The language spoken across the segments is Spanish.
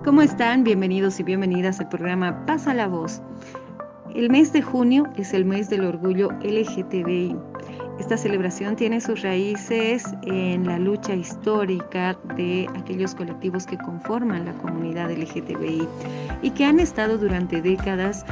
¿Cómo están? Bienvenidos y bienvenidas al programa Pasa la Voz. El mes de junio es el mes del orgullo LGTBI. Esta celebración tiene sus raíces en la lucha histórica de aquellos colectivos que conforman la comunidad LGTBI y que han estado durante décadas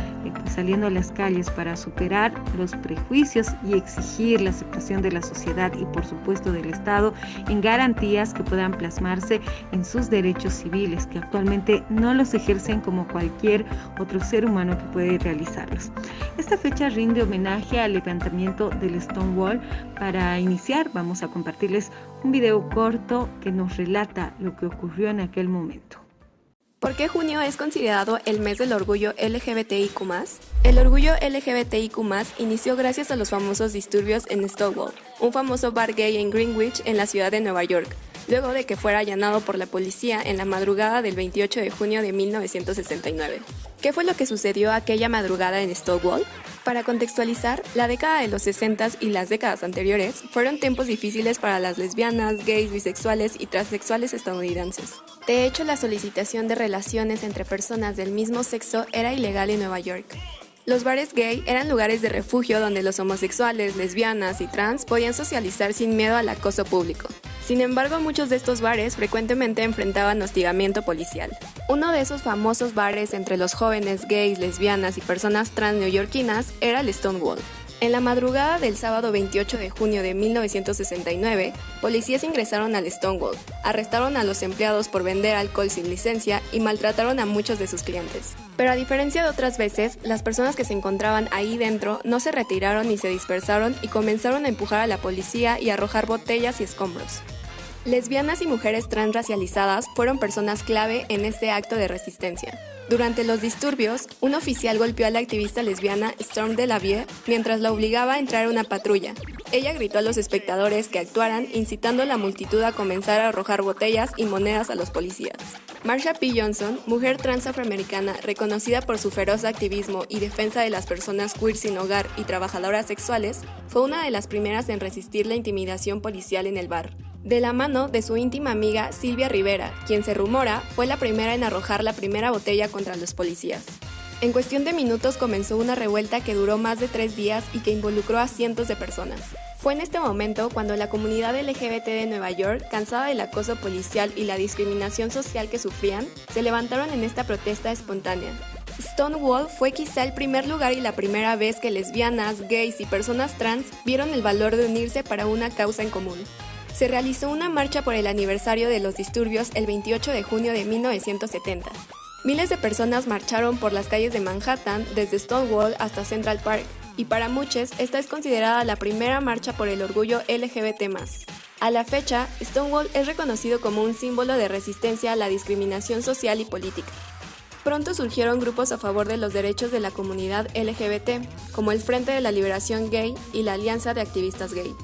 saliendo a las calles para superar los prejuicios y exigir la aceptación de la sociedad y por supuesto del Estado en garantías que puedan plasmarse en sus derechos civiles, que actualmente no los ejercen como cualquier otro ser humano que puede realizarlos. Esta fecha rinde homenaje al levantamiento del Stonewall. Para iniciar, vamos a compartirles un video corto que nos relata lo que ocurrió en aquel momento. ¿Por qué junio es considerado el mes del orgullo LGBTIQ+? El orgullo LGBTIQ+, inició gracias a los famosos disturbios en Stonewall, un famoso bar gay en Greenwich, en la ciudad de Nueva York, luego de que fuera allanado por la policía en la madrugada del 28 de junio de 1969. ¿Qué fue lo que sucedió aquella madrugada en Stonewall? Para contextualizar, la década de los 60 y las décadas anteriores fueron tiempos difíciles para las lesbianas, gays, bisexuales y transexuales estadounidenses. De hecho, la solicitación de relaciones entre personas del mismo sexo era ilegal en Nueva York. Los bares gay eran lugares de refugio donde los homosexuales, lesbianas y trans podían socializar sin miedo al acoso público. Sin embargo, muchos de estos bares frecuentemente enfrentaban hostigamiento policial. Uno de esos famosos bares entre los jóvenes gays, lesbianas y personas trans neoyorquinas era el Stonewall. En la madrugada del sábado 28 de junio de 1969, policías ingresaron al Stonewall, arrestaron a los empleados por vender alcohol sin licencia y maltrataron a muchos de sus clientes. Pero a diferencia de otras veces, las personas que se encontraban ahí dentro no se retiraron ni se dispersaron y comenzaron a empujar a la policía y a arrojar botellas y escombros. Lesbianas y mujeres transracializadas fueron personas clave en este acto de resistencia. Durante los disturbios, un oficial golpeó a la activista lesbiana Storm DeLavier mientras la obligaba a entrar a una patrulla. Ella gritó a los espectadores que actuaran, incitando a la multitud a comenzar a arrojar botellas y monedas a los policías. Marsha P. Johnson, mujer trans afroamericana reconocida por su feroz activismo y defensa de las personas queer sin hogar y trabajadoras sexuales, fue una de las primeras en resistir la intimidación policial en el bar. De la mano de su íntima amiga Sylvia Rivera, quien se rumora fue la primera en arrojar la primera botella contra los policías. En cuestión de minutos comenzó una revuelta que duró más de 3 días y que involucró a cientos de personas. Fue en este momento cuando la comunidad LGBT de Nueva York, cansada del acoso policial y la discriminación social que sufrían, se levantaron en esta protesta espontánea. Stonewall fue quizá el primer lugar y la primera vez que lesbianas, gays y personas trans vieron el valor de unirse para una causa en común. Se realizó una marcha por el aniversario de los disturbios el 28 de junio de 1970. Miles de personas marcharon por las calles de Manhattan, desde Stonewall hasta Central Park, y para muchos esta es considerada la primera marcha por el orgullo LGBT+. A la fecha, Stonewall es reconocido como un símbolo de resistencia a la discriminación social y política. Pronto surgieron grupos a favor de los derechos de la comunidad LGBT, como el Frente de la Liberación Gay y la Alianza de Activistas Gay.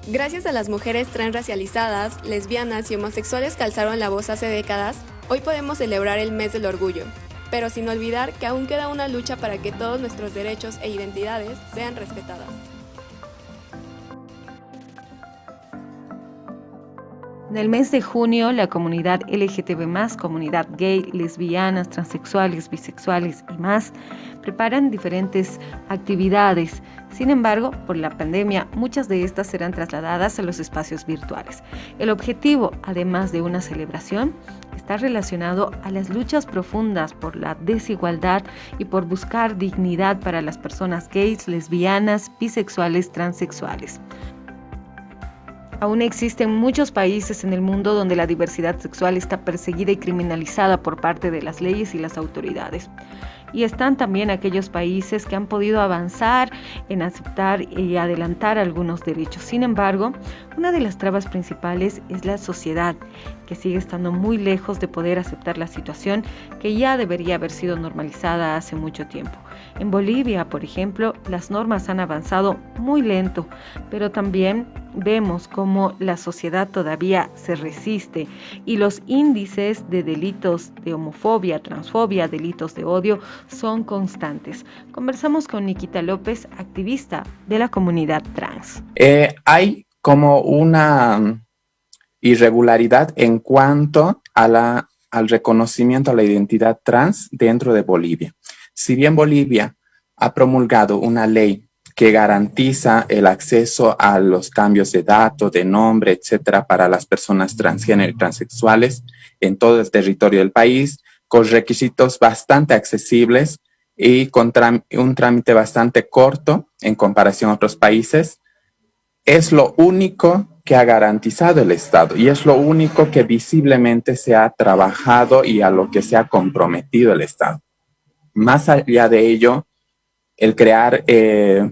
Gracias a las mujeres transracializadas, lesbianas y homosexuales que alzaron la voz hace décadas, hoy podemos celebrar el mes del orgullo, pero sin olvidar que aún queda una lucha para que todos nuestros derechos e identidades sean respetadas. En el mes de junio, la comunidad LGTB+, comunidad gay, lesbianas, transexuales, bisexuales y más, preparan diferentes actividades. Sin embargo, por la pandemia, muchas de estas serán trasladadas a los espacios virtuales. El objetivo, además de una celebración, está relacionado a las luchas profundas por la desigualdad y por buscar dignidad para las personas gays, lesbianas, bisexuales, transexuales. Aún existen muchos países en el mundo donde la diversidad sexual está perseguida y criminalizada por parte de las leyes y las autoridades. Y están también aquellos países que han podido avanzar en aceptar y adelantar algunos derechos. Sin embargo, una de las trabas principales es la sociedad, que sigue estando muy lejos de poder aceptar la situación que ya debería haber sido normalizada hace mucho tiempo. En Bolivia, por ejemplo, las normas han avanzado muy lento, pero también vemos cómo la sociedad todavía se resiste y los índices de delitos de homofobia, transfobia, delitos de odio son constantes. Conversamos con Nikita López, activista de la comunidad trans. Hay como una irregularidad en cuanto a la al reconocimiento a la identidad trans dentro de Bolivia. Si bien Bolivia ha promulgado una ley que garantiza el acceso a los cambios de datos, de nombre, etcétera, para las personas transgénero y transexuales en todo el territorio del país, con requisitos bastante accesibles y con un trámite bastante corto en comparación a otros países, es lo único que ha garantizado el Estado y es lo único que visiblemente se ha trabajado y a lo que se ha comprometido el Estado. Más allá de ello, el crear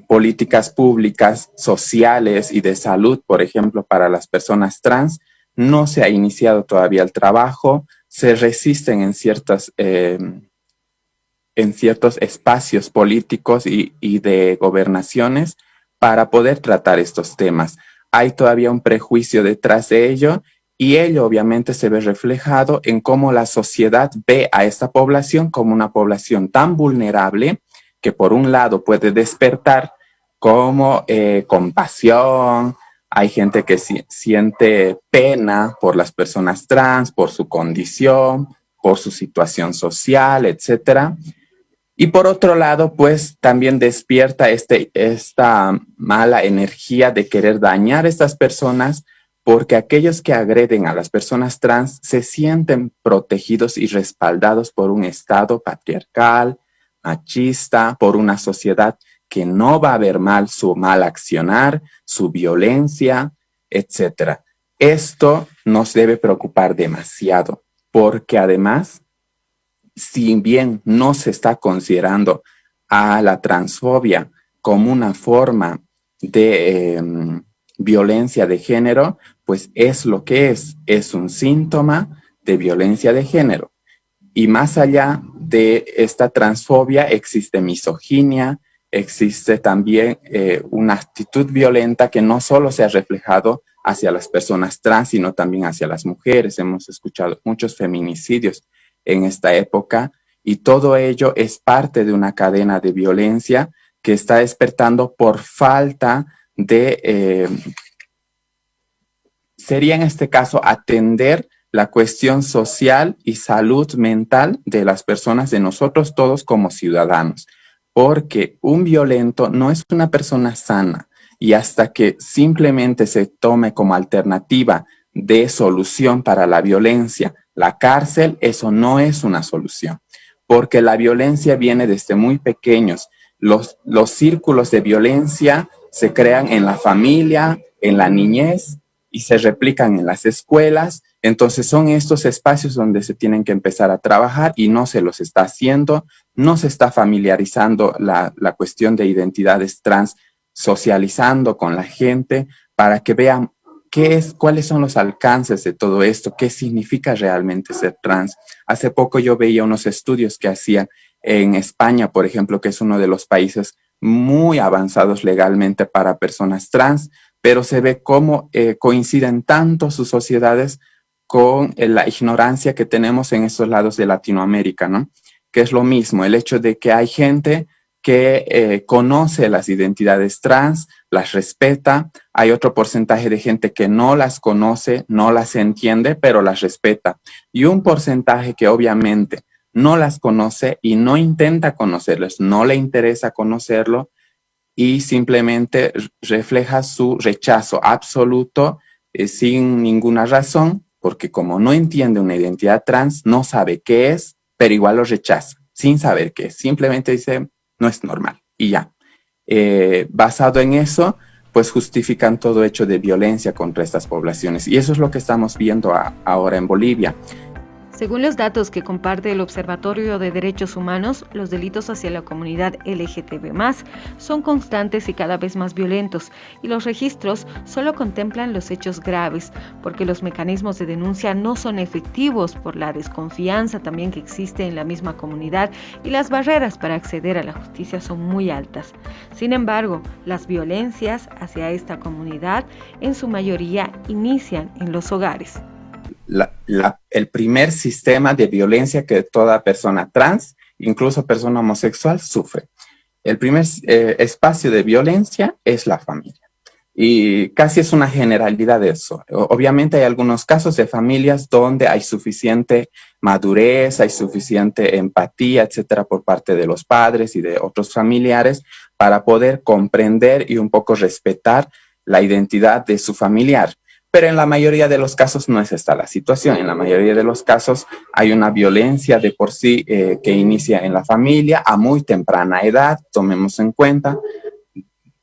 políticas públicas, sociales y de salud, por ejemplo, para las personas trans, no se ha iniciado todavía el trabajo, se resisten en ciertos espacios políticos y de gobernaciones para poder tratar estos temas. Hay todavía un prejuicio detrás de ello y ello obviamente se ve reflejado en cómo la sociedad ve a esta población como una población tan vulnerable que por un lado puede despertar como compasión, hay gente que siente pena por las personas trans, por su condición, por su situación social, etcétera. Y por otro lado, pues también despierta esta mala energía de querer dañar a estas personas porque aquellos que agreden a las personas trans se sienten protegidos y respaldados por un Estado patriarcal, machista, por una sociedad que no va a ver mal su mal accionar, su violencia, etcétera. Esto nos debe preocupar demasiado porque además, si bien no se está considerando a la transfobia como una forma de violencia de género, pues es lo que es un síntoma de violencia de género. Y más allá de esta transfobia existe misoginia, existe también una actitud violenta que no solo se ha reflejado hacia las personas trans, sino también hacia las mujeres. Hemos escuchado muchos feminicidios en esta época y todo ello es parte de una cadena de violencia que está despertando por falta de, sería en este caso atender la cuestión social y salud mental de las personas, de nosotros todos como ciudadanos, porque un violento no es una persona sana y hasta que simplemente se tome como alternativa de solución para la violencia la cárcel, eso no es una solución, porque la violencia viene desde muy pequeños. Los círculos de violencia se crean en la familia, en la niñez y se replican en las escuelas. Entonces son estos espacios donde se tienen que empezar a trabajar y no se los está haciendo, no se está familiarizando la cuestión de identidades trans, socializando con la gente para que vean cuáles son los alcances de todo esto, qué significa realmente ser trans. Hace poco yo veía unos estudios que hacían en España, por ejemplo, que es uno de los países muy avanzados legalmente para personas trans, pero se ve cómo coinciden tanto sus sociedades con la ignorancia que tenemos en estos lados de Latinoamérica, ¿no? Que es lo mismo, el hecho de que hay gente que conoce las identidades trans, las respeta, hay otro porcentaje de gente que no las conoce, no las entiende, pero las respeta, y un porcentaje que obviamente no las conoce y no intenta conocerlas, no le interesa conocerlo y simplemente refleja su rechazo absoluto sin ninguna razón, porque como no entiende una identidad trans, no sabe qué es, pero igual lo rechaza, sin saber qué es. Simplemente dice, no es normal, y ya. Basado en eso, pues justifican todo hecho de violencia contra estas poblaciones. Y eso es lo que estamos viendo ahora en Bolivia. Según los datos que comparte el Observatorio de Derechos Humanos, los delitos hacia la comunidad LGTB+, son constantes y cada vez más violentos, y los registros solo contemplan los hechos graves, porque los mecanismos de denuncia no son efectivos por la desconfianza también que existe en la misma comunidad y las barreras para acceder a la justicia son muy altas. Sin embargo, las violencias hacia esta comunidad en su mayoría inician en los hogares. El primer sistema de violencia que toda persona trans, incluso persona homosexual, sufre. El primer espacio de violencia es la familia. Y casi es una generalidad de eso. Obviamente hay algunos casos de familias donde hay suficiente madurez, hay suficiente empatía, etcétera, por parte de los padres y de otros familiares para poder comprender y un poco respetar la identidad de su familiar. Pero en la mayoría de los casos no es esta la situación. En la mayoría de los casos hay una violencia de por sí que inicia en la familia a muy temprana edad. Tomemos en cuenta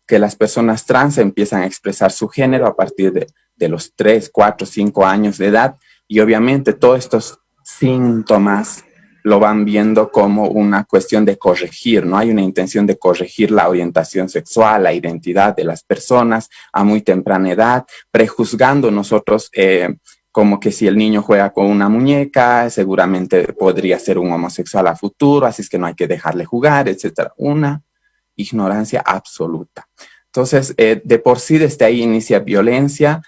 que las personas trans empiezan a expresar su género a partir de los 3, 4, 5 años de edad y obviamente todos estos síntomas lo van viendo como una cuestión de corregir, ¿no? Hay una intención de corregir la orientación sexual, la identidad de las personas a muy temprana edad, prejuzgando nosotros como que si el niño juega con una muñeca, seguramente podría ser un homosexual a futuro, así es que no hay que dejarle jugar, etcétera. Una ignorancia absoluta. Entonces, de por sí desde ahí inicia violencia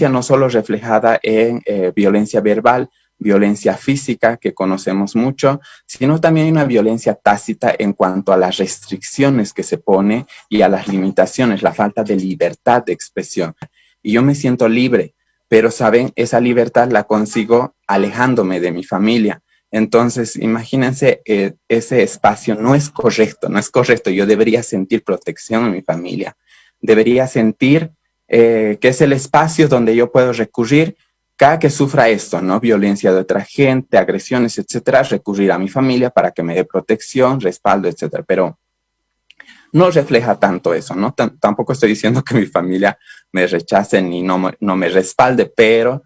no solo reflejada en violencia verbal, violencia física que conocemos mucho, sino también hay una violencia tácita en cuanto a las restricciones que se pone y a las limitaciones, la falta de libertad de expresión. Y yo me siento libre, pero saben, esa libertad la consigo alejándome de mi familia. Entonces, imagínense, ese espacio no es correcto. Yo debería sentir protección en mi familia. Debería sentir que es el espacio donde yo puedo recurrir cada que sufra esto, ¿no? Violencia de otra gente, agresiones, etcétera, recurrir a mi familia para que me dé protección, respaldo, etcétera. Pero no refleja tanto eso, ¿no? Tampoco estoy diciendo que mi familia me rechace ni no me respalde, pero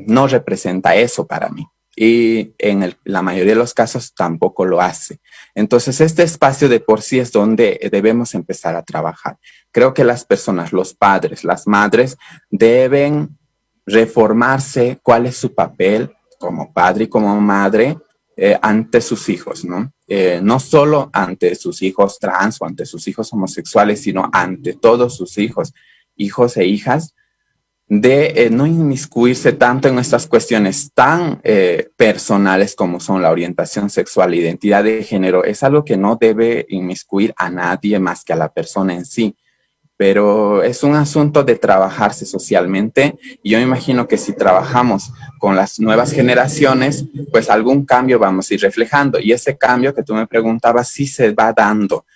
no representa eso para mí. Y en la mayoría de los casos tampoco lo hace. Entonces, este espacio de por sí es donde debemos empezar a trabajar. Creo que las personas, los padres, las madres, deben reformarse cuál es su papel como padre y como madre ante sus hijos, ¿no? No solo ante sus hijos trans o ante sus hijos homosexuales, sino ante todos sus hijos e hijas, de no inmiscuirse tanto en estas cuestiones tan personales como son la orientación sexual, identidad de género. Es algo que no debe inmiscuir a nadie más que a la persona en sí, pero es un asunto de trabajarse socialmente. Y yo me imagino que si trabajamos con las nuevas generaciones, pues algún cambio vamos a ir reflejando, y ese cambio que tú me preguntabas sí se va dando.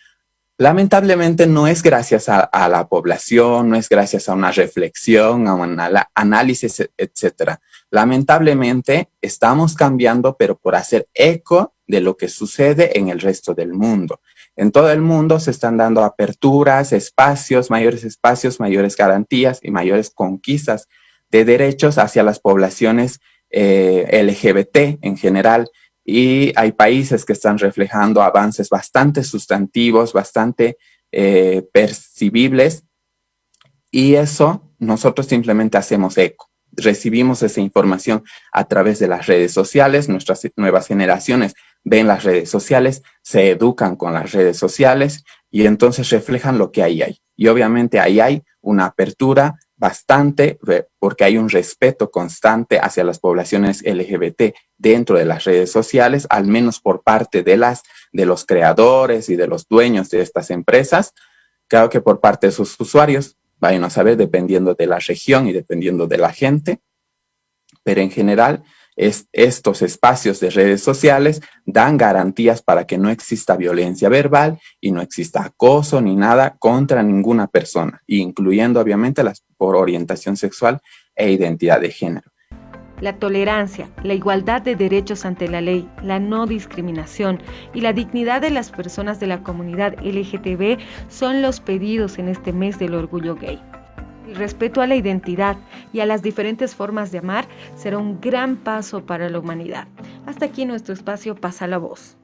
Lamentablemente no es gracias a la población, no es gracias a una reflexión, a un análisis, etcétera. Lamentablemente estamos cambiando, pero por hacer eco de lo que sucede en el resto del mundo. En todo el mundo se están dando aperturas, espacios, mayores garantías y mayores conquistas de derechos hacia las poblaciones LGBT en general. Y hay países que están reflejando avances bastante sustantivos, bastante percibibles, y eso nosotros simplemente hacemos eco. Recibimos esa información a través de las redes sociales. Nuestras nuevas generaciones ven las redes sociales, se educan con las redes sociales y entonces reflejan lo que ahí hay. Y obviamente ahí hay una apertura bastante, porque hay un respeto constante hacia las poblaciones LGBT dentro de las redes sociales, al menos por parte de los creadores y de los dueños de estas empresas. Claro que por parte de sus usuarios, vayan a saber, dependiendo de la región y dependiendo de la gente, pero en general estos espacios de redes sociales dan garantías para que no exista violencia verbal y no exista acoso ni nada contra ninguna persona, incluyendo obviamente las por orientación sexual e identidad de género. La tolerancia, la igualdad de derechos ante la ley, la no discriminación y la dignidad de las personas de la comunidad LGTB son los pedidos en este mes del orgullo gay. El respeto a la identidad y a las diferentes formas de amar será un gran paso para la humanidad. Hasta aquí nuestro espacio Pasa la Voz.